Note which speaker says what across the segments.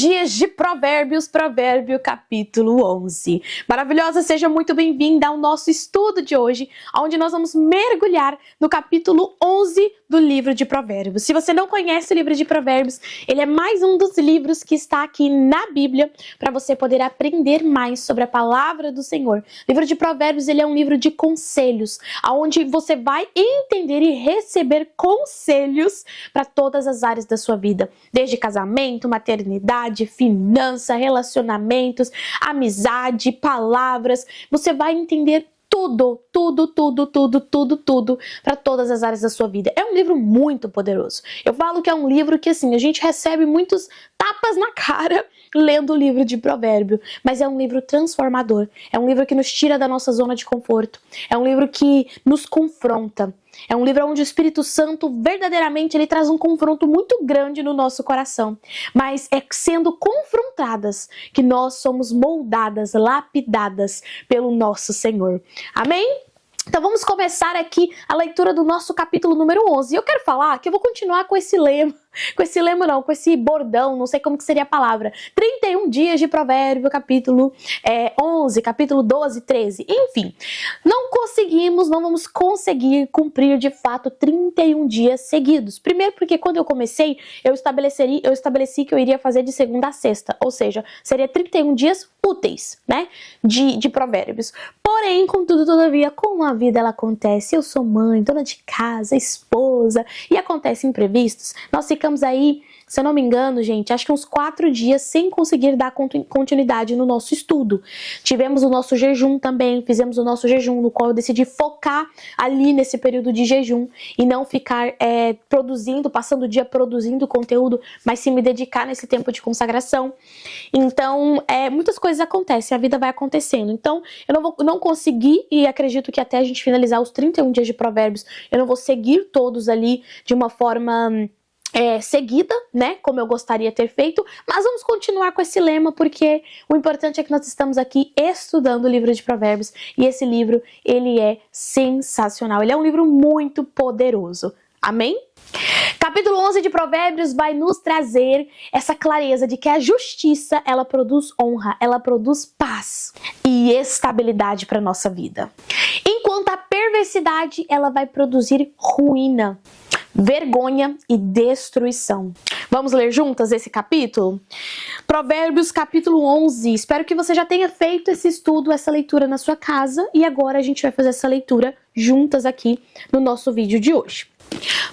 Speaker 1: dias de Provérbios, Provérbio capítulo 11. Maravilhosa, seja muito bem-vinda ao nosso estudo de hoje, onde nós vamos mergulhar no capítulo 11 do livro de Provérbios. Se você não conhece o livro de Provérbios, ele é mais um dos livros que está aqui na Bíblia para você poder aprender mais sobre a palavra do Senhor. O livro de Provérbios, ele é um livro de conselhos, onde você vai entender e receber conselhos para todas as áreas da sua vida, desde casamento, maternidade, finança, relacionamentos, amizade, palavras. Você vai entender tudo para todas as áreas da sua vida. É um livro muito poderoso. Eu falo que é um livro que, assim, a gente recebe muitos tapas na cara lendo o livro de Provérbio, mas é um livro transformador. É um livro que nos tira da nossa zona de conforto. É um livro que nos confronta. É um livro onde o Espírito Santo, verdadeiramente, ele traz um confronto muito grande no nosso coração. Mas é sendo confrontadas que nós somos moldadas, lapidadas pelo nosso Senhor. Amém? Então vamos começar aqui a leitura do nosso capítulo número 11. E eu quero falar que eu vou continuar com esse lema. Com esse bordão, não sei como que seria a palavra. 31 dias de Provérbio, capítulo 11, capítulo 12, 13. Enfim, não vamos conseguir cumprir de fato 31 dias seguidos. Primeiro porque quando eu comecei, eu estabeleci que eu iria fazer de segunda a sexta. Ou seja, seria 31 dias úteis, né? De Provérbios. Porém, contudo, todavia, como a vida ela acontece, eu sou mãe, dona de casa, esposa, e acontecem imprevistos, nós ficamos aí, se eu não me engano, gente, acho que uns 4 dias sem conseguir dar continuidade no nosso estudo. Tivemos o nosso jejum também, fizemos o nosso jejum, no qual eu decidi focar ali nesse período de jejum e não ficar passando o dia produzindo conteúdo, mas sim me dedicar nesse tempo de consagração. Então, muitas coisas acontecem, a vida vai acontecendo. Então, eu não consegui, e acredito que até a gente finalizar os 31 dias de Provérbios, eu não vou seguir todos ali de uma forma seguida, né, como eu gostaria de ter feito, mas vamos continuar com esse lema, porque o importante é que nós estamos aqui estudando o livro de Provérbios, e esse livro, ele é sensacional, ele é um livro muito poderoso, amém? Capítulo 11 de Provérbios vai nos trazer essa clareza de que a justiça, ela produz honra, ela produz paz e estabilidade para nossa vida, enquanto a perversidade, ela vai produzir ruína, vergonha e destruição. Vamos ler juntas esse capítulo? Provérbios capítulo 11. Espero que você já tenha feito esse estudo, essa leitura na sua casa, e agora a gente vai fazer essa leitura juntas aqui no nosso vídeo de hoje.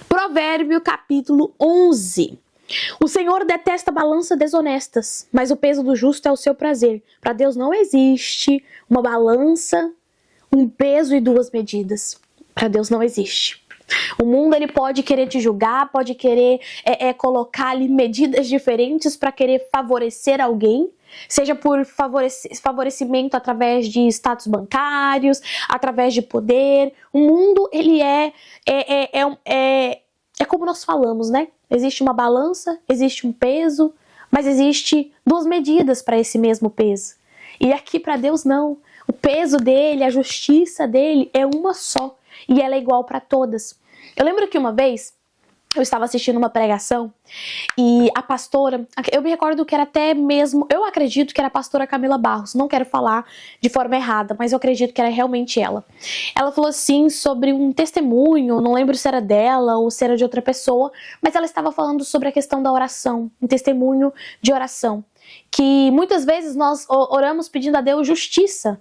Speaker 1: Provérbio capítulo 11. O Senhor detesta balanças desonestas, mas o peso do justo é o seu prazer. Para Deus não existe uma balança, um peso e 2 medidas. Para Deus não existe. O mundo, ele pode querer te julgar, pode querer colocar ali medidas diferentes para querer favorecer alguém, seja por favorecimento através de status bancários, através de poder. O mundo, ele é como nós falamos, né? Existe uma balança, existe um peso, mas existe 2 medidas para esse mesmo peso. E aqui para Deus não. O peso dele, a justiça dele é uma só. E ela é igual para todas. Eu lembro que uma vez eu estava assistindo uma pregação e a pastora, eu me recordo que era até mesmo, eu acredito que era a pastora Camila Barros, não quero falar de forma errada, mas eu acredito que era realmente ela. Ela falou assim sobre um testemunho, não lembro se era dela ou se era de outra pessoa, mas ela estava falando sobre a questão da oração, um testemunho de oração. Que muitas vezes nós oramos pedindo a Deus justiça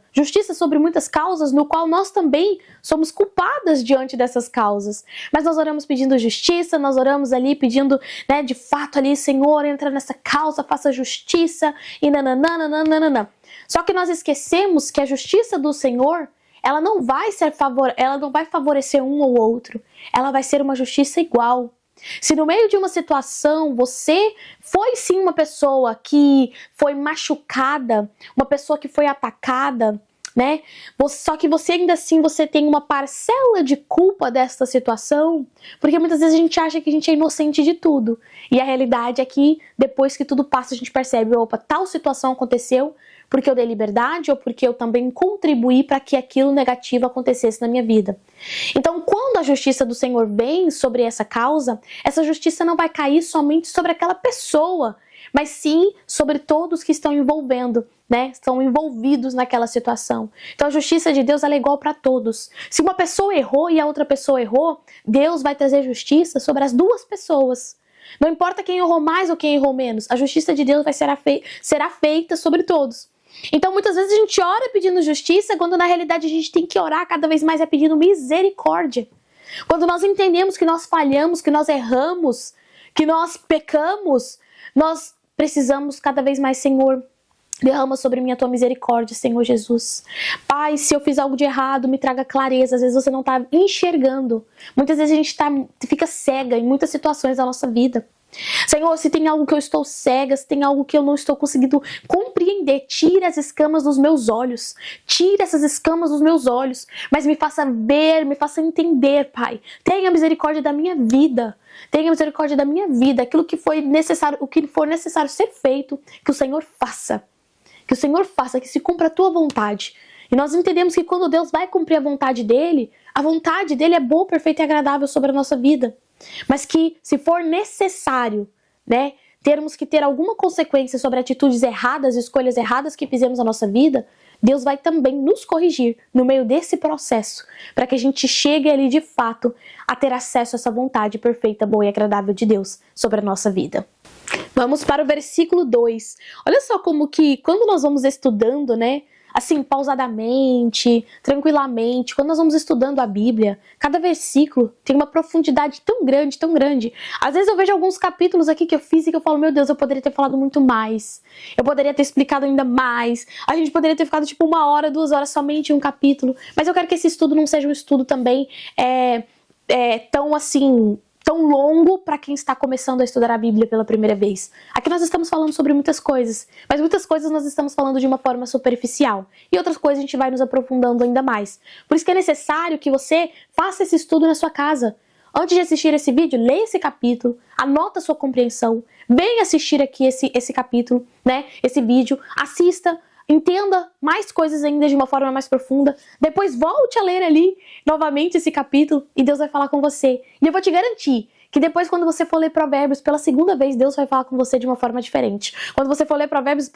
Speaker 1: sobre muitas causas, no qual nós também somos culpadas diante dessas causas. Mas nós oramos pedindo justiça, nós oramos ali pedindo, né, de fato ali, Senhor, entra nessa causa, faça justiça e nananana. Só que nós esquecemos que a justiça do Senhor, ela não vai favorecer um ou outro, ela vai ser uma justiça igual. Se no meio de uma situação você foi sim uma pessoa que foi machucada, uma pessoa que foi atacada, né? Só que você ainda assim você tem uma parcela de culpa dessa situação, porque muitas vezes a gente acha que a gente é inocente de tudo. E a realidade é que depois que tudo passa a gente percebe, opa, tal situação aconteceu porque eu dei liberdade ou porque eu também contribuí para que aquilo negativo acontecesse na minha vida. Então, quando a justiça do Senhor vem sobre essa causa, essa justiça não vai cair somente sobre aquela pessoa mas sim sobre todos que estão envolvendo, né? Estão envolvidos naquela situação. Então a justiça de Deus ela é igual para todos. Se uma pessoa errou e a outra pessoa errou, Deus vai trazer justiça sobre as duas pessoas. Não importa quem errou mais ou quem errou menos, a justiça de Deus será feita sobre todos. Então muitas vezes a gente ora pedindo justiça, quando na realidade a gente tem que orar cada vez mais pedindo misericórdia. Quando nós entendemos que nós falhamos, que nós erramos, que nós pecamos, nós precisamos cada vez mais, Senhor, derrama sobre mim a tua misericórdia, Senhor Jesus. Pai, se eu fiz algo de errado, me traga clareza. Às vezes você não está enxergando. Muitas vezes a gente fica cega em muitas situações da nossa vida. Senhor, se tem algo que eu estou cega, se tem algo que eu não estou conseguindo compreender, tira as escamas dos meus olhos. Tira essas escamas dos meus olhos. Mas me faça ver, me faça entender, Pai. Tenha misericórdia da minha vida. Tenha misericórdia da minha vida. Aquilo que foi necessário, o que for necessário ser feito, que o Senhor faça. Que o Senhor faça, que se cumpra a tua vontade. E nós entendemos que quando Deus vai cumprir a vontade dele é boa, perfeita e agradável sobre a nossa vida. Mas que se for necessário, né, termos que ter alguma consequência sobre atitudes erradas, escolhas erradas que fizemos na nossa vida, Deus vai também nos corrigir no meio desse processo, para que a gente chegue ali de fato a ter acesso a essa vontade perfeita, boa e agradável de Deus sobre a nossa vida. Vamos para o versículo 2. Olha só como que quando nós vamos estudando, né, assim, pausadamente, tranquilamente, quando nós vamos estudando a Bíblia, cada versículo tem uma profundidade tão grande, tão grande. Às vezes eu vejo alguns capítulos aqui que eu fiz e que eu falo, meu Deus, eu poderia ter falado muito mais. Eu poderia ter explicado ainda mais. A gente poderia ter ficado tipo 1 hora, 2 horas somente em um capítulo. Mas eu quero que esse estudo não seja um estudo também tão assim, tão longo para quem está começando a estudar a Bíblia pela primeira vez. Aqui nós estamos falando sobre muitas coisas, mas muitas coisas nós estamos falando de uma forma superficial. E outras coisas a gente vai nos aprofundando ainda mais. Por isso que é necessário que você faça esse estudo na sua casa. Antes de assistir esse vídeo, leia esse capítulo, anota a sua compreensão, venha assistir aqui esse capítulo, né? Esse vídeo, assista, entenda mais coisas ainda de uma forma mais profunda. Depois volte a ler ali novamente esse capítulo e Deus vai falar com você. E eu vou te garantir que depois, quando você for ler Provérbios pela segunda vez, Deus vai falar com você de uma forma diferente. Quando você for ler Provérbios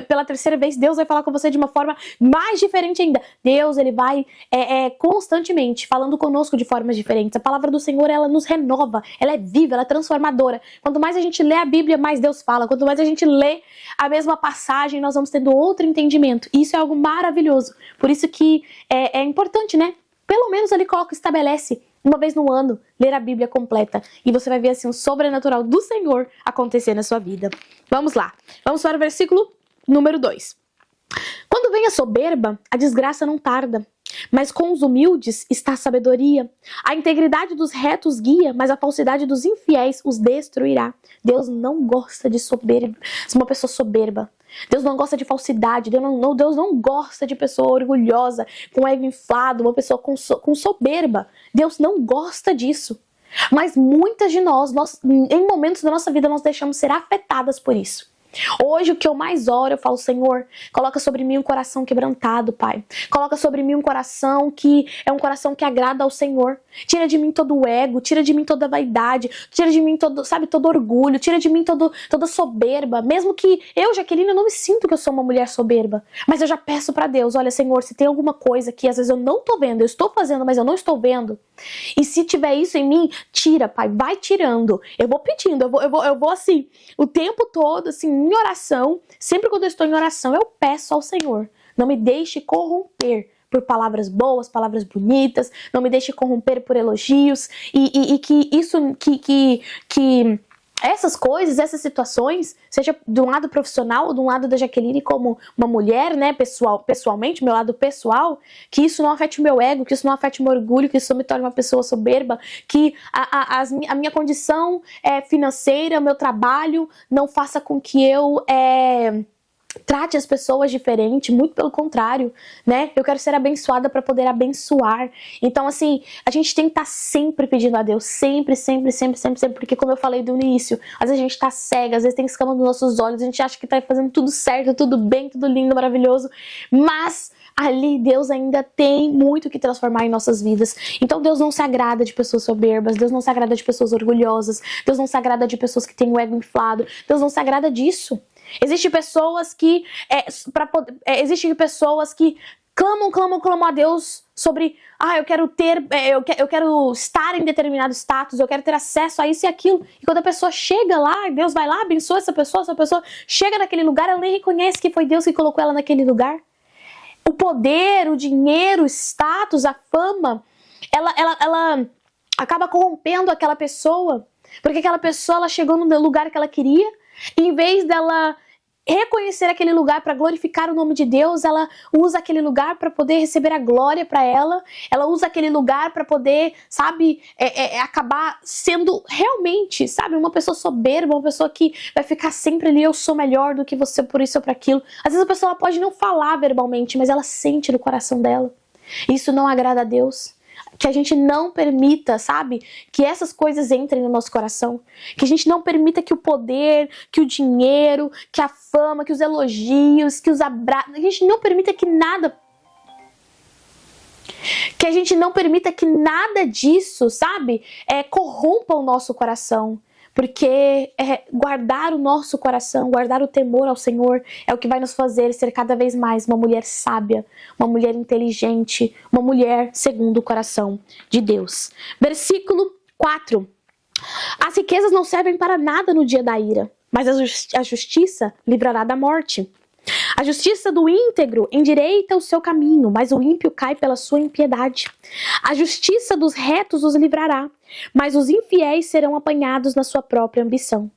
Speaker 1: pela terceira vez, Deus vai falar com você de uma forma mais diferente ainda. Deus, ele vai constantemente falando conosco de formas diferentes. A palavra do Senhor, ela nos renova, ela é viva, ela é transformadora. Quanto mais a gente lê a Bíblia, mais Deus fala. Quanto mais a gente lê a mesma passagem, nós vamos tendo outro entendimento. E isso é algo maravilhoso. Por isso que é importante, né? Pelo menos ele estabelece uma vez no ano, ler a Bíblia completa. E você vai ver assim o sobrenatural do Senhor acontecer na sua vida. Vamos lá. Vamos para o versículo número 2. Quando vem a soberba, a desgraça não tarda. Mas com os humildes está a sabedoria. A integridade dos retos guia, mas a falsidade dos infiéis os destruirá. Deus não gosta de uma pessoa soberba. Deus não gosta de falsidade. Deus não gosta de pessoa orgulhosa, com ego inflado, uma pessoa com soberba. Deus não gosta disso. Mas muitas de nós, em momentos da nossa vida, nós deixamos ser afetadas por isso. Hoje o que eu mais oro, eu falo, Senhor, coloca sobre mim um coração quebrantado, Pai. Coloca sobre mim um coração que é um coração que agrada ao Senhor. Tira de mim todo o ego, tira de mim toda a vaidade, tira de mim todo orgulho, tira de mim toda soberba. Mesmo que eu, Jaqueline, eu não me sinto que eu sou uma mulher soberba. Mas eu já peço pra Deus, olha, Senhor, se tem alguma coisa que às vezes eu não tô vendo, eu estou fazendo, mas eu não estou vendo. E se tiver isso em mim, tira, Pai, vai tirando. Eu vou pedindo, eu vou assim, o tempo todo, assim, em oração, sempre quando eu estou em oração, eu peço ao Senhor, não me deixe corromper por palavras boas, palavras bonitas, não me deixe corromper por elogios, e que isso, que essas coisas, essas situações, seja de um lado profissional ou de um lado da Jaqueline como uma mulher, né, pessoalmente, meu lado pessoal, que isso não afete o meu ego, que isso não afete o meu orgulho, que isso não me torne uma pessoa soberba, que a minha condição financeira, o meu trabalho, não faça com que eu trate as pessoas diferente, muito pelo contrário, né? Eu quero ser abençoada para poder abençoar. Então, assim, a gente tem que estar sempre pedindo a Deus, sempre, porque como eu falei do início, às vezes a gente tá cega, às vezes tem escama nos nossos olhos, a gente acha que tá fazendo tudo certo, tudo bem, tudo lindo, maravilhoso, mas ali Deus ainda tem muito que transformar em nossas vidas. Então Deus não se agrada de pessoas soberbas, Deus não se agrada de pessoas orgulhosas, Deus não se agrada de pessoas que têm o ego inflado, Deus não se agrada disso. Existem pessoas que clamam a Deus sobre, eu quero ter, eu quero estar em determinado status, eu quero ter acesso a isso e aquilo. E quando a pessoa chega lá, Deus vai lá, abençoa essa pessoa chega naquele lugar, ela nem reconhece que foi Deus que colocou ela naquele lugar. O poder, o dinheiro, o status, a fama, ela acaba corrompendo aquela pessoa, porque aquela pessoa ela chegou no lugar que ela queria, e em vez dela reconhecer aquele lugar para glorificar o nome de Deus, ela usa aquele lugar para poder receber a glória para ela usa aquele lugar para poder, acabar sendo realmente, uma pessoa soberba, uma pessoa que vai ficar sempre ali, eu sou melhor do que você por isso ou por aquilo. Às vezes a pessoa pode não falar verbalmente, mas ela sente no coração dela. Isso não agrada a Deus. Que a gente não permita, que essas coisas entrem no nosso coração. Que a gente não permita que o poder, que o dinheiro, que a fama, que os elogios, que os abraços, a gente não permita que nada... Que a gente não permita que nada disso, corrompa o nosso coração. Porque guardar o nosso coração, guardar o temor ao Senhor é o que vai nos fazer ser cada vez mais uma mulher sábia, uma mulher inteligente, uma mulher segundo o coração de Deus. Versículo 4. As riquezas não servem para nada no dia da ira, mas a justiça livrará da morte. A justiça do íntegro endireita o seu caminho, mas o ímpio cai pela sua impiedade. A justiça dos retos os livrará, mas os infiéis serão apanhados na sua própria ambição.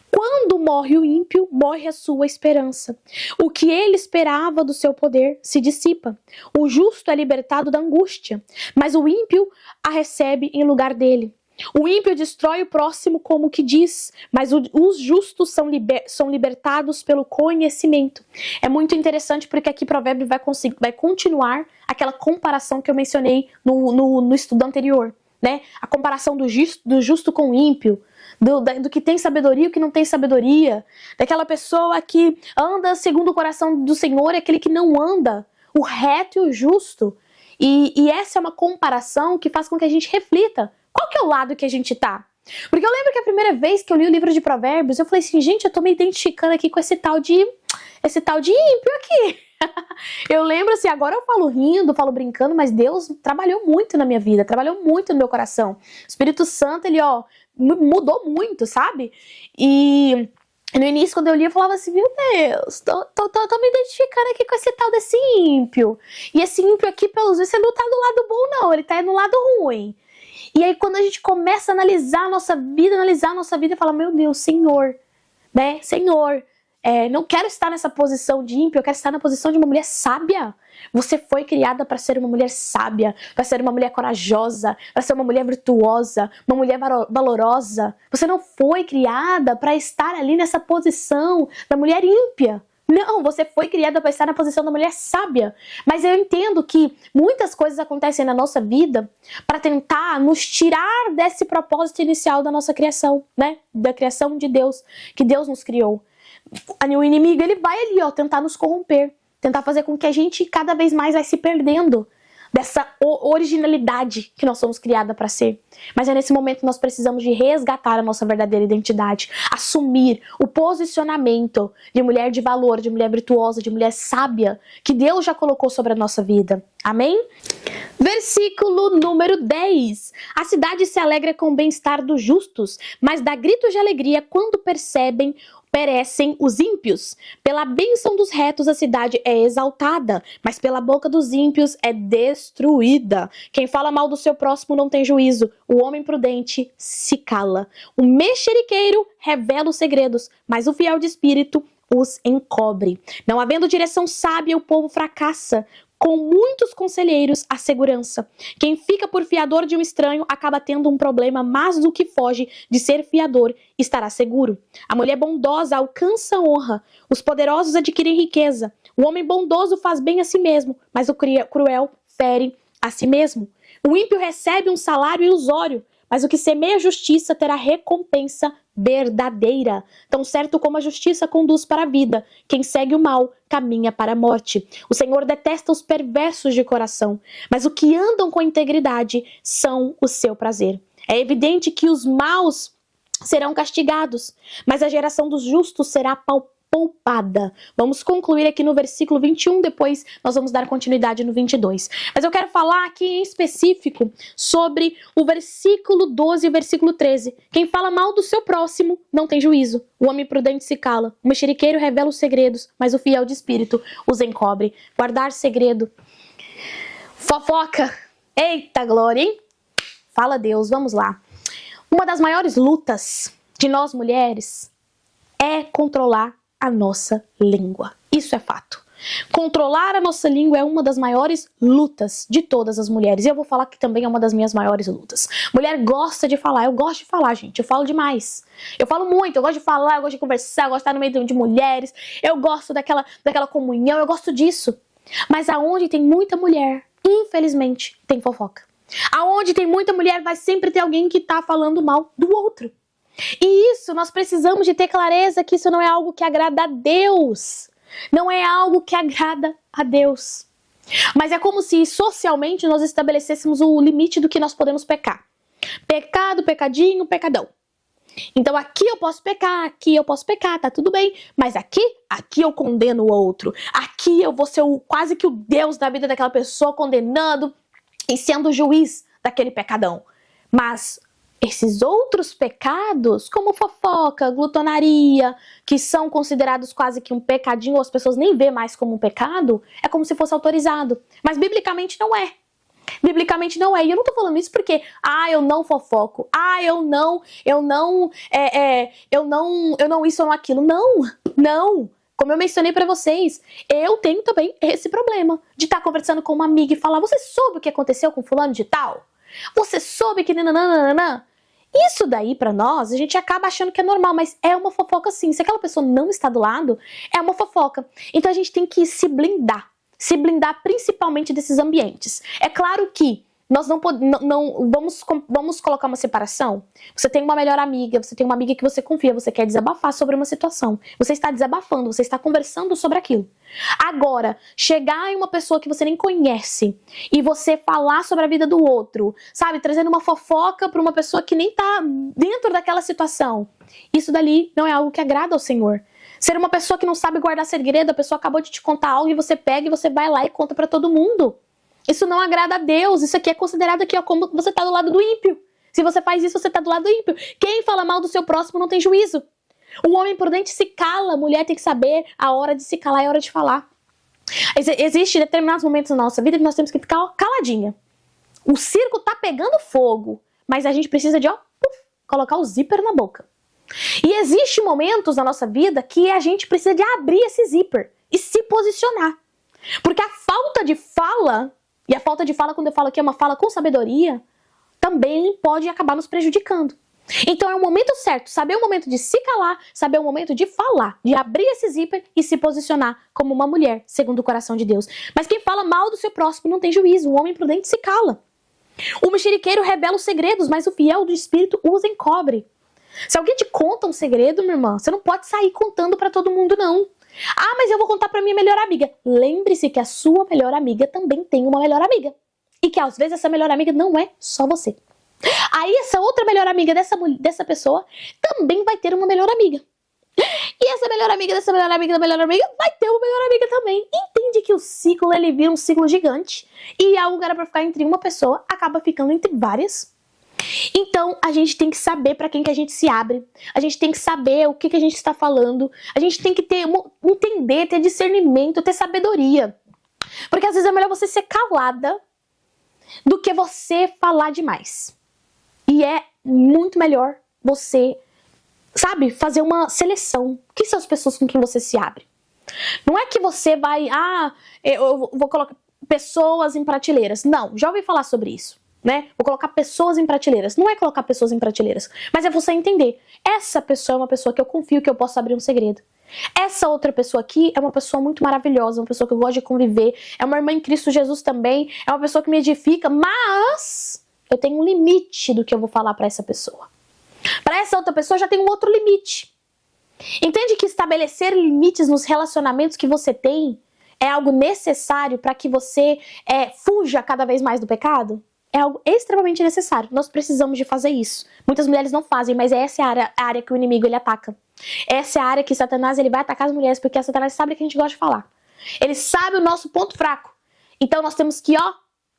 Speaker 1: Quando morre o ímpio, morre a sua esperança. O que ele esperava do seu poder se dissipa. O justo é libertado da angústia, mas o ímpio a recebe em lugar dele. O ímpio destrói o próximo como que diz, mas os justos são libertados pelo conhecimento. É muito interessante porque aqui Provérbio vai continuar aquela comparação que eu mencionei no estudo anterior, né? A comparação do justo com o ímpio, do que tem sabedoria e o que não tem sabedoria, daquela pessoa que anda segundo o coração do Senhor e aquele que não anda, o reto e o justo. E essa é uma comparação que faz com que a gente reflita. Qual que é o lado que a gente tá? Porque eu lembro que a primeira vez que eu li o livro de Provérbios, eu falei assim, gente, eu tô me identificando aqui com esse tal de ímpio aqui. Eu lembro assim, agora eu falo rindo, falo brincando, mas Deus trabalhou muito na minha vida, trabalhou muito no meu coração. O Espírito Santo, ele, mudou muito, E no início, quando eu li, eu falava assim, meu Deus, tô me identificando aqui com esse tal desse ímpio. E esse ímpio aqui, pelos vistos, ele não tá do lado bom, não, ele tá no lado ruim. E aí quando a gente começa a analisar a nossa vida e fala, meu Deus, Senhor, né? Senhor, não quero estar nessa posição de ímpio, eu quero estar na posição de uma mulher sábia. Você foi criada para ser uma mulher sábia, para ser uma mulher corajosa, para ser uma mulher virtuosa, uma mulher valorosa. Você não foi criada para estar ali nessa posição da mulher ímpia. Não, você foi criada para estar na posição da mulher sábia. Mas eu entendo que muitas coisas acontecem na nossa vida para tentar nos tirar desse propósito inicial da nossa criação, né? Da criação de Deus, que Deus nos criou. O inimigo, ele vai ali, tentar nos corromper, tentar fazer com que a gente cada vez mais vai se perdendo dessa originalidade que nós somos criadas para ser. Mas é nesse momento que nós precisamos de resgatar a nossa verdadeira identidade, assumir o posicionamento de mulher de valor, de mulher virtuosa, de mulher sábia, que Deus já colocou sobre a nossa vida. Amém? Versículo número 10. A cidade se alegra com o bem-estar dos justos, mas dá gritos de alegria quando perecem os ímpios. Pela bênção dos retos a cidade é exaltada, mas pela boca dos ímpios é destruída. Quem fala mal do seu próximo não tem juízo, o homem prudente se cala. O mexeriqueiro revela os segredos, mas o fiel de espírito os encobre. Não havendo direção sábia, o povo fracassa. Com muitos conselheiros, a segurança. Quem fica por fiador de um estranho acaba tendo um problema, mas do que foge de ser fiador estará seguro. A mulher bondosa alcança honra. Os poderosos adquirem riqueza. O homem bondoso faz bem a si mesmo, mas o cruel fere a si mesmo. O ímpio recebe um salário ilusório, mas o que semeia justiça terá recompensa verdadeira. Tão certo como a justiça conduz para a vida, quem segue o mal caminha para a morte. O Senhor detesta os perversos de coração, mas os que andam com integridade são o seu prazer. É evidente que os maus serão castigados, mas a geração dos justos será poupada. Vamos concluir aqui no versículo 21, depois nós vamos dar continuidade no 22. Mas eu quero falar aqui em específico sobre o versículo 12 e o versículo 13. Quem fala mal do seu próximo não tem juízo. O homem prudente se cala. O mexeriqueiro revela os segredos, mas o fiel de espírito os encobre. Guardar segredo. Fofoca. Eita glória, hein? Fala Deus, vamos lá. Uma das maiores lutas de nós mulheres é controlar a nossa língua. Isso é fato. Controlar a nossa língua é uma das maiores lutas de todas as mulheres. E eu vou falar que também é uma das minhas maiores lutas. Mulher gosta de falar. Eu gosto de falar, gente. Eu falo demais. Eu falo muito. Eu gosto de falar, eu gosto de conversar, eu gosto de estar no meio de mulheres. Eu gosto daquela comunhão. Eu gosto disso. Mas aonde tem muita mulher, infelizmente, tem fofoca. Aonde tem muita mulher, vai sempre ter alguém que tá falando mal do outro. E isso, nós precisamos de ter clareza que isso não é algo que agrada a Deus. Não é algo que agrada a Deus. Mas é como se socialmente nós estabelecêssemos o limite do que nós podemos pecar. Pecado, pecadinho, pecadão. Então aqui eu posso pecar, tá tudo bem. Mas aqui eu condeno o outro. Aqui eu vou ser quase que o Deus da vida daquela pessoa, condenando e sendo o juiz daquele pecadão. Mas esses outros pecados, como fofoca, glutonaria, que são considerados quase que um pecadinho, ou as pessoas nem vê mais como um pecado, é como se fosse autorizado. Mas biblicamente não é. Biblicamente não é. E eu não tô falando isso porque, eu não fofoco. Eu não isso ou não aquilo. Não. Como eu mencionei pra vocês, eu tenho também esse problema de estar conversando com uma amiga e falar: você soube o que aconteceu com fulano de tal? Você soube que nananana? Isso daí pra nós, a gente acaba achando que é normal, mas é uma fofoca sim. Se aquela pessoa não está do lado, é uma fofoca. Então a gente tem que se blindar principalmente desses ambientes. É claro que nós vamos colocar uma separação. Você tem uma melhor amiga, você tem uma amiga que você confia, você quer desabafar sobre uma situação. Você está desabafando, você está conversando sobre aquilo. Agora, chegar em uma pessoa que você nem conhece e você falar sobre a vida do outro, sabe? Trazendo uma fofoca para uma pessoa que nem tá dentro daquela situação. Isso dali não é algo que agrada ao Senhor. Ser uma pessoa que não sabe guardar segredo, a pessoa acabou de te contar algo e você pega e você vai lá e conta para todo mundo. Isso não agrada a Deus. Isso aqui é considerado aqui, como você tá do lado do ímpio. Se você faz isso, você tá do lado do ímpio. Quem fala mal do seu próximo não tem juízo. O homem prudente se cala. A mulher tem que saber a hora de se calar e a hora de falar. Existem determinados momentos na nossa vida que nós temos que ficar caladinha. O circo tá pegando fogo, mas a gente precisa de colocar o zíper na boca. E existem momentos na nossa vida que a gente precisa de abrir esse zíper e se posicionar. Porque a falta de fala, e a falta de fala, quando eu falo aqui, é uma fala com sabedoria, também pode acabar nos prejudicando. Então é o momento certo, saber o momento de se calar, saber o momento de falar, de abrir esse zíper e se posicionar como uma mulher, segundo o coração de Deus. Mas quem fala mal do seu próximo não tem juízo, o homem prudente se cala. O mexeriqueiro revela os segredos, mas o fiel do espírito os encobre. Se alguém te conta um segredo, minha irmã, você não pode sair contando pra todo mundo, não. Mas eu vou contar pra minha melhor amiga. Lembre-se que a sua melhor amiga também tem uma melhor amiga. E que às vezes essa melhor amiga não é só você. Aí essa outra melhor amiga dessa pessoa também vai ter uma melhor amiga. E essa melhor amiga dessa melhor amiga da melhor amiga vai ter uma melhor amiga também. Entende que o ciclo, ele vira um ciclo gigante. E algo que era pra ficar entre uma pessoa, acaba ficando entre várias. Então, a gente tem que saber para quem que a gente se abre. A gente tem que saber o que a gente está falando. A gente tem que entender, ter discernimento, ter sabedoria. Porque às vezes é melhor você ser calada do que você falar demais. E é muito melhor você, sabe, fazer uma seleção. Quem são as pessoas com quem você se abre? Não é que você vai, eu vou colocar pessoas em prateleiras. Não, já ouvi falar sobre isso. Né? Vou colocar pessoas em prateleiras. Não é colocar pessoas em prateleiras, mas é você entender. Essa pessoa é uma pessoa que eu confio, que eu posso abrir um segredo. Essa outra pessoa aqui é uma pessoa muito maravilhosa, uma pessoa que eu gosto de conviver, é uma irmã em Cristo Jesus também, é uma pessoa que me edifica, mas eu tenho um limite do que eu vou falar pra essa pessoa. Para essa outra pessoa já tem um outro limite. Entende que estabelecer limites nos relacionamentos que você tem é algo necessário para que você fuja cada vez mais do pecado? É algo extremamente necessário. Nós precisamos de fazer isso. Muitas mulheres não fazem, mas essa é a área que o inimigo ele ataca. Essa é a área que Satanás ele vai atacar as mulheres, porque a Satanás sabe que a gente gosta de falar. Ele sabe o nosso ponto fraco. Então nós temos que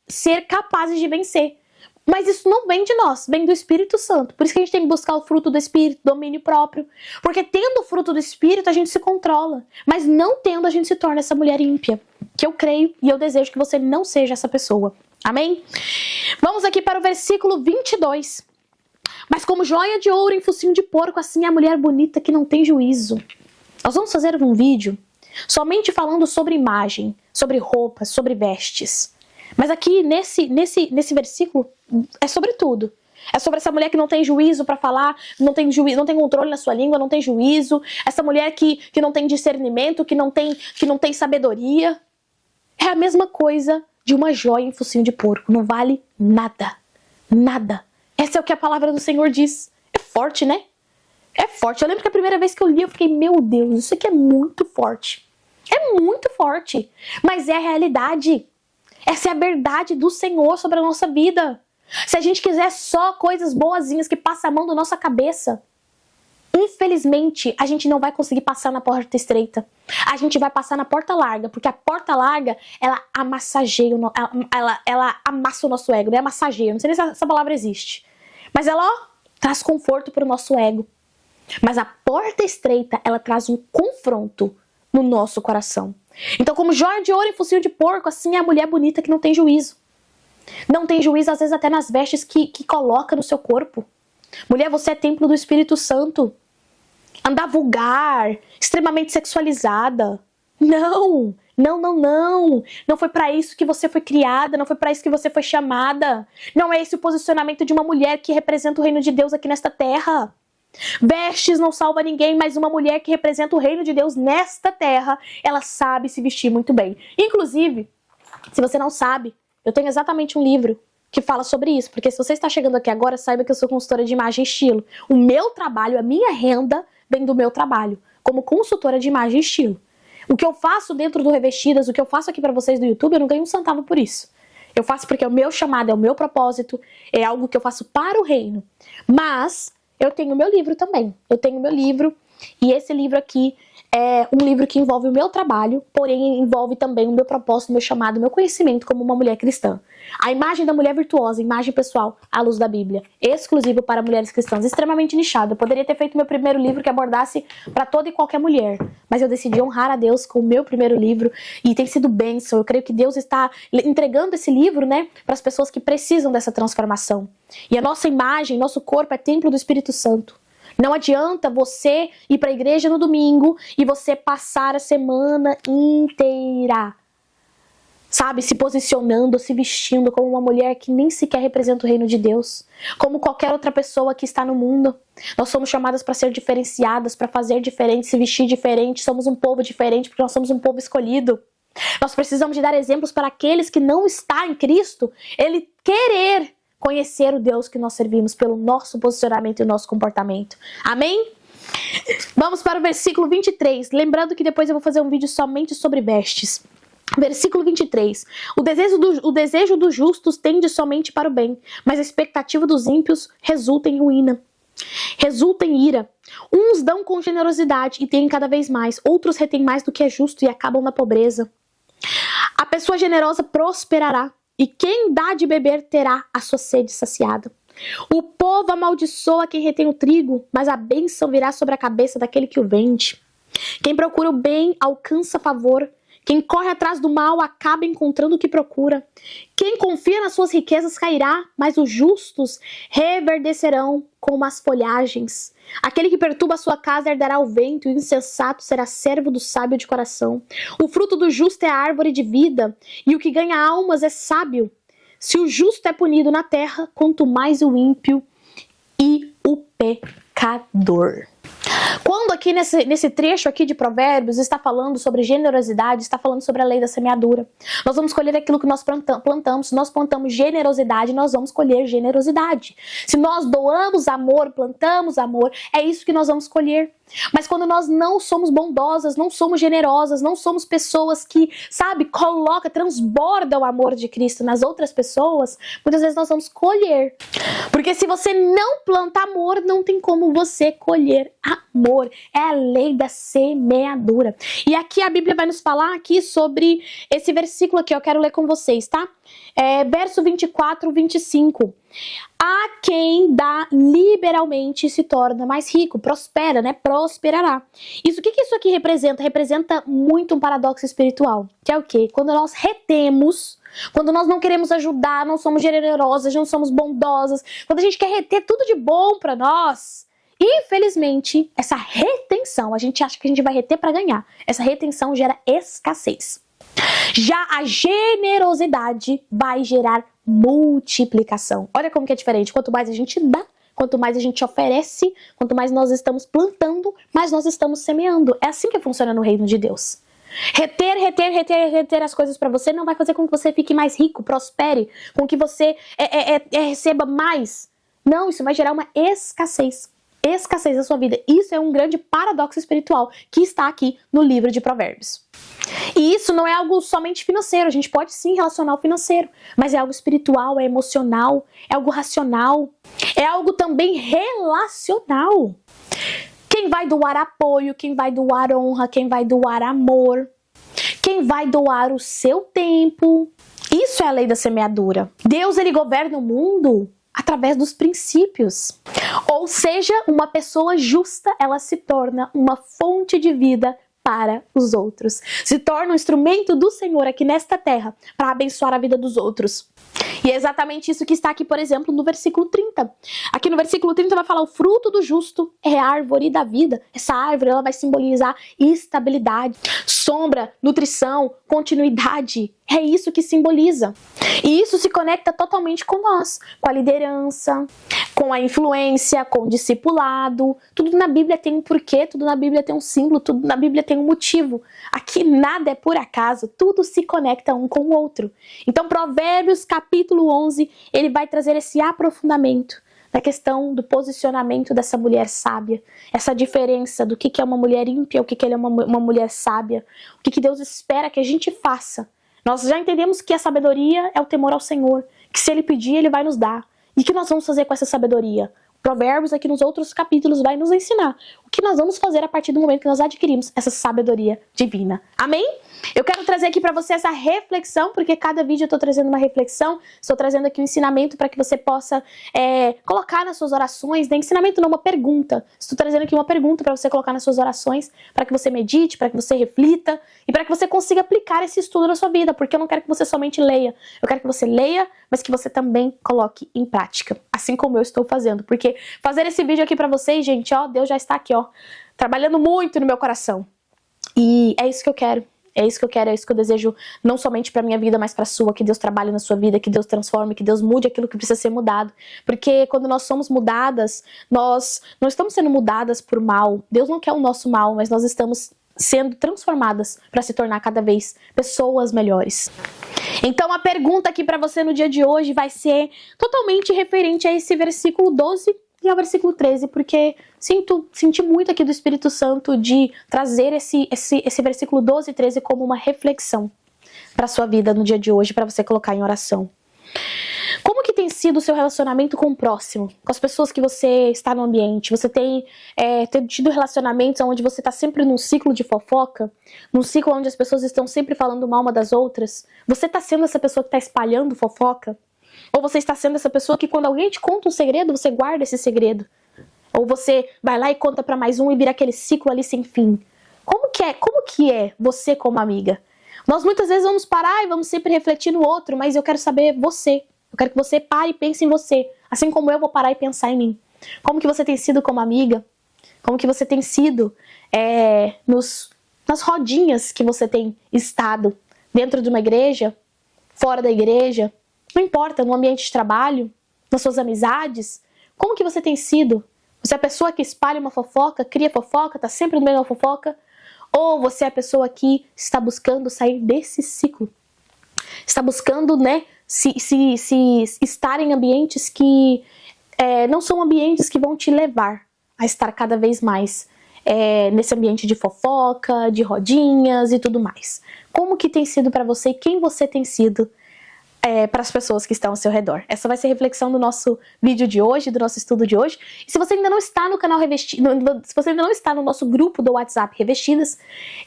Speaker 1: ser capazes de vencer. Mas isso não vem de nós, vem do Espírito Santo. Por isso que a gente tem que buscar o fruto do Espírito, domínio próprio. Porque tendo o fruto do Espírito, a gente se controla. Mas não tendo, a gente se torna essa mulher ímpia. Que eu creio e eu desejo que você não seja essa pessoa. Amém? Vamos aqui para o versículo 22. Mas como joia de ouro em focinho de porco, assim é a mulher bonita que não tem juízo. Nós vamos fazer um vídeo somente falando sobre imagem, sobre roupas, sobre vestes. Mas aqui, nesse versículo, é sobre tudo. É sobre essa mulher que não tem juízo para falar, não tem controle na sua língua, não tem juízo. Essa mulher que não tem discernimento, que não tem sabedoria. É a mesma coisa de uma joia em focinho de porco. Não vale nada. Nada. Essa é o que a palavra do Senhor diz. É forte, né? É forte. Eu lembro que a primeira vez que eu li, eu fiquei, meu Deus, isso aqui é muito forte. É muito forte. Mas é a realidade. Essa é a verdade do Senhor sobre a nossa vida. Se a gente quiser só coisas boazinhas que passam a mão da nossa cabeça, infelizmente, a gente não vai conseguir passar na porta estreita. A gente vai passar na porta larga, porque a porta larga, ela amassageia, ela amassa o nosso ego, né? Massageia, não sei nem se essa palavra existe. Mas ela, traz conforto para o nosso ego. Mas a porta estreita, ela traz um confronto no nosso coração. Então, como joia de ouro em focinho de porco, assim é a mulher bonita que não tem juízo. Não tem juízo, às vezes, até nas vestes que coloca no seu corpo. Mulher, você é templo do Espírito Santo. Andar vulgar, extremamente sexualizada. Não, não, não, não. Não foi para isso que você foi criada, não foi para isso que você foi chamada. Não é esse o posicionamento de uma mulher que representa o reino de Deus aqui nesta terra. Vestes não salva ninguém, mas uma mulher que representa o reino de Deus nesta terra, ela sabe se vestir muito bem. Inclusive, se você não sabe, eu tenho exatamente um livro que fala sobre isso, porque se você está chegando aqui agora, saiba que eu sou consultora de imagem e estilo. O meu trabalho, a minha renda, vem do meu trabalho, como consultora de imagem e estilo. O que eu faço dentro do Revestidas, o que eu faço aqui pra vocês do YouTube, eu não ganho um centavo por isso. Eu faço porque é o meu chamado, é o meu propósito, é algo que eu faço para o reino. Mas eu tenho o meu livro também. Eu tenho o meu livro, e esse livro aqui é um livro que envolve o meu trabalho, porém envolve também o meu propósito, o meu chamado, o meu conhecimento como uma mulher cristã. A imagem da mulher virtuosa, imagem pessoal, à luz da Bíblia, exclusivo para mulheres cristãs, extremamente nichado. Eu poderia ter feito meu primeiro livro que abordasse para toda e qualquer mulher, mas eu decidi honrar a Deus com o meu primeiro livro e tem sido bênção. Eu creio que Deus está entregando esse livro, né, para as pessoas que precisam dessa transformação. E a nossa imagem, nosso corpo é templo do Espírito Santo. Não adianta você ir para a igreja no domingo e você passar a semana inteira, sabe, se posicionando, se vestindo como uma mulher que nem sequer representa o reino de Deus, como qualquer outra pessoa que está no mundo. Nós somos chamadas para ser diferenciadas, para fazer diferente, se vestir diferente. Somos um povo diferente porque nós somos um povo escolhido. Nós precisamos de dar exemplos para aqueles que não estão em Cristo, ele querer conhecer o Deus que nós servimos pelo nosso posicionamento e o nosso comportamento. Amém? Vamos para o versículo 23. Lembrando que depois eu vou fazer um vídeo somente sobre vestes. Versículo 23. O desejo dos justos tende somente para o bem, mas a expectativa dos ímpios resulta em ruína. Resulta em ira. Uns dão com generosidade e têm cada vez mais, outros retêm mais do que é justo e acabam na pobreza. A pessoa generosa prosperará, e quem dá de beber terá a sua sede saciada. O povo amaldiçoa quem retém o trigo, mas a bênção virá sobre a cabeça daquele que o vende. Quem procura o bem alcança favor. Quem corre atrás do mal acaba encontrando o que procura. Quem confia nas suas riquezas cairá, mas os justos reverdecerão como as folhagens. Aquele que perturba a sua casa herdará o vento, e o insensato será servo do sábio de coração. O fruto do justo é a árvore de vida, e o que ganha almas é sábio. Se o justo é punido na terra, quanto mais o ímpio e o pecador. Quando aqui nesse trecho aqui de Provérbios está falando sobre generosidade, está falando sobre a lei da semeadura. Nós vamos colher aquilo que nós plantamos. Se nós plantamos generosidade, nós vamos colher generosidade. Se nós doamos amor, plantamos amor, é isso que nós vamos colher. Mas quando nós não somos bondosas, não somos generosas, não somos pessoas que, transborda o amor de Cristo nas outras pessoas, muitas vezes nós vamos colher. Porque se você não planta amor, não tem como você colher amor. É a lei da semeadura. E aqui a Bíblia vai nos falar aqui sobre esse versículo aqui, eu quero ler com vocês, tá? Verso 24, 25. A quem dá liberalmente se torna mais rico, prospera, né? Prosperará. O que isso aqui representa? Representa muito um paradoxo espiritual, que é o quê? Quando nós retemos, quando nós não queremos ajudar, não somos generosas, não somos bondosas, quando a gente quer reter tudo de bom pra nós, infelizmente, essa retenção, a gente acha que a gente vai reter pra ganhar. Essa retenção gera escassez. Já a generosidade vai gerar multiplicação. Olha como que é diferente. Quanto mais a gente dá, quanto mais a gente oferece, quanto mais nós estamos plantando, mais nós estamos semeando. É assim que funciona no reino de Deus. Reter as coisas para você não vai fazer com que você fique mais rico, prospere, com que você receba mais. Não, isso vai gerar uma escassez. Escassez da sua vida. Isso é um grande paradoxo espiritual que está aqui no livro de Provérbios. E isso não é algo somente financeiro, a gente pode sim relacionar o financeiro, mas é algo espiritual, é emocional, é algo racional, é algo também relacional. Quem vai doar apoio, quem vai doar honra, quem vai doar amor, quem vai doar o seu tempo. Isso é a lei da semeadura. Deus, ele governa o mundo através dos princípios. Ou seja, uma pessoa justa, ela se torna uma fonte de vida para os outros. Se torna um instrumento do Senhor aqui nesta terra para abençoar a vida dos outros. E é exatamente isso que está aqui, por exemplo, no versículo 30. Aqui no versículo 30 vai falar: o fruto do justo é a árvore da vida. Essa árvore, ela vai simbolizar estabilidade, sombra, nutrição, continuidade. É isso que simboliza. E isso se conecta totalmente com nós, com a liderança, com a influência, com o discipulado. Tudo na Bíblia tem um porquê, tudo na Bíblia tem um símbolo, tudo na Bíblia tem um motivo. Aqui nada é por acaso, tudo se conecta um com o outro. Então Provérbios capítulo 11, ele vai trazer esse aprofundamento da questão do posicionamento dessa mulher sábia, essa diferença do que é uma mulher ímpia, o que é uma mulher sábia, o que Deus espera que a gente faça. Nós já entendemos que a sabedoria é o temor ao Senhor, que se Ele pedir, Ele vai nos dar. E o que nós vamos fazer com essa sabedoria? Provérbios aqui nos outros capítulos vai nos ensinar o que nós vamos fazer a partir do momento que nós adquirimos essa sabedoria divina. Amém? Eu quero trazer aqui para você essa reflexão, porque cada vídeo eu estou trazendo uma reflexão, estou trazendo aqui um ensinamento para que você possa colocar nas suas orações, né? Ensinamento não, uma pergunta. Estou trazendo aqui uma pergunta para você colocar nas suas orações, para que você medite, para que você reflita e para que você consiga aplicar esse estudo na sua vida, porque eu não quero que você somente leia, eu quero que você leia, mas que você também coloque em prática, assim como eu estou fazendo, porque fazer esse vídeo aqui para vocês, gente, ó, Deus já está aqui, ó, trabalhando muito no meu coração. E é isso que eu quero. É isso que eu quero, é isso que eu desejo, não somente para minha vida, mas para a sua, que Deus trabalhe na sua vida, que Deus transforme, que Deus mude aquilo que precisa ser mudado. Porque quando nós somos mudadas, nós não estamos sendo mudadas por mal. Deus não quer o nosso mal, mas nós estamos sendo transformadas para se tornar cada vez pessoas melhores. Então a pergunta aqui para você no dia de hoje vai ser totalmente referente a esse versículo 12 e ao versículo 13, porque senti muito aqui do Espírito Santo de trazer esse versículo 12 e 13 como uma reflexão para a sua vida no dia de hoje, para você colocar em oração. Como que tem sido o seu relacionamento com o próximo? Com as pessoas que você está no ambiente? Você tem tido relacionamentos onde você está sempre num ciclo de fofoca? Num ciclo onde as pessoas estão sempre falando mal uma das outras? Você está sendo essa pessoa que está espalhando fofoca? Ou você está sendo essa pessoa que quando alguém te conta um segredo, você guarda esse segredo? Ou você vai lá e conta para mais um e vira aquele ciclo ali sem fim? Como que é você como amiga? Nós muitas vezes vamos parar e vamos sempre refletir no outro, mas eu quero saber você. Eu quero que você pare e pense em você, assim como eu vou parar e pensar em mim. Como que você tem sido como amiga? Como que você tem sido nas rodinhas que você tem estado? Dentro de uma igreja? Fora da igreja? Não importa, no ambiente de trabalho? Nas suas amizades? Como que você tem sido Você é a pessoa que espalha uma fofoca, cria fofoca, tá sempre no meio da fofoca? Ou você é a pessoa que está buscando sair desse ciclo? Está buscando, né, se estar em ambientes que não são ambientes que vão te levar a estar cada vez mais nesse ambiente de fofoca, de rodinhas e tudo mais. Como que tem sido para você e quem você tem sido para as pessoas que estão ao seu redor? Essa vai ser a reflexão do nosso vídeo de hoje, do nosso estudo de hoje. E se você ainda não está no canal se você ainda não está no nosso grupo do WhatsApp Revestidas,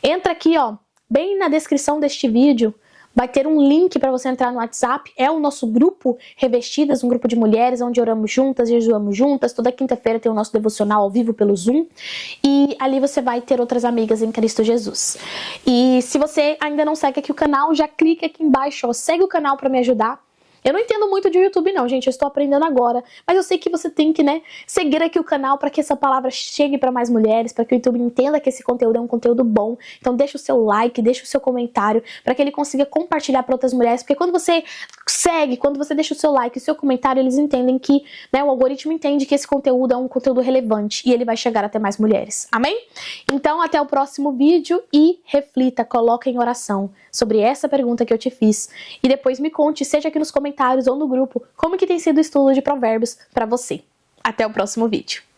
Speaker 1: entra aqui, ó, bem na descrição deste vídeo. Vai ter um link para você entrar no WhatsApp. É o nosso grupo Revestidas, um grupo de mulheres onde oramos juntas, jejuamos juntas. Toda quinta-feira tem o nosso devocional ao vivo pelo Zoom. E ali você vai ter outras amigas em Cristo Jesus. E se você ainda não segue aqui o canal, já clica aqui embaixo, ó, segue o canal para me ajudar. Eu não entendo muito de YouTube não, gente, eu estou aprendendo agora, mas eu sei que você tem que, né, seguir aqui o canal para que essa palavra chegue para mais mulheres, para que o YouTube entenda que esse conteúdo é um conteúdo bom. Então deixa o seu like, deixa o seu comentário, para que ele consiga compartilhar para outras mulheres, porque quando você segue, quando você deixa o seu like e o seu comentário, eles entendem que, né, o algoritmo entende que esse conteúdo é um conteúdo relevante e ele vai chegar até mais mulheres. Amém? Então até o próximo vídeo e reflita, coloque em oração sobre essa pergunta que eu te fiz e depois me conte, seja aqui nos comentários ou no grupo, como que tem sido o estudo de Provérbios para você. Até o próximo vídeo.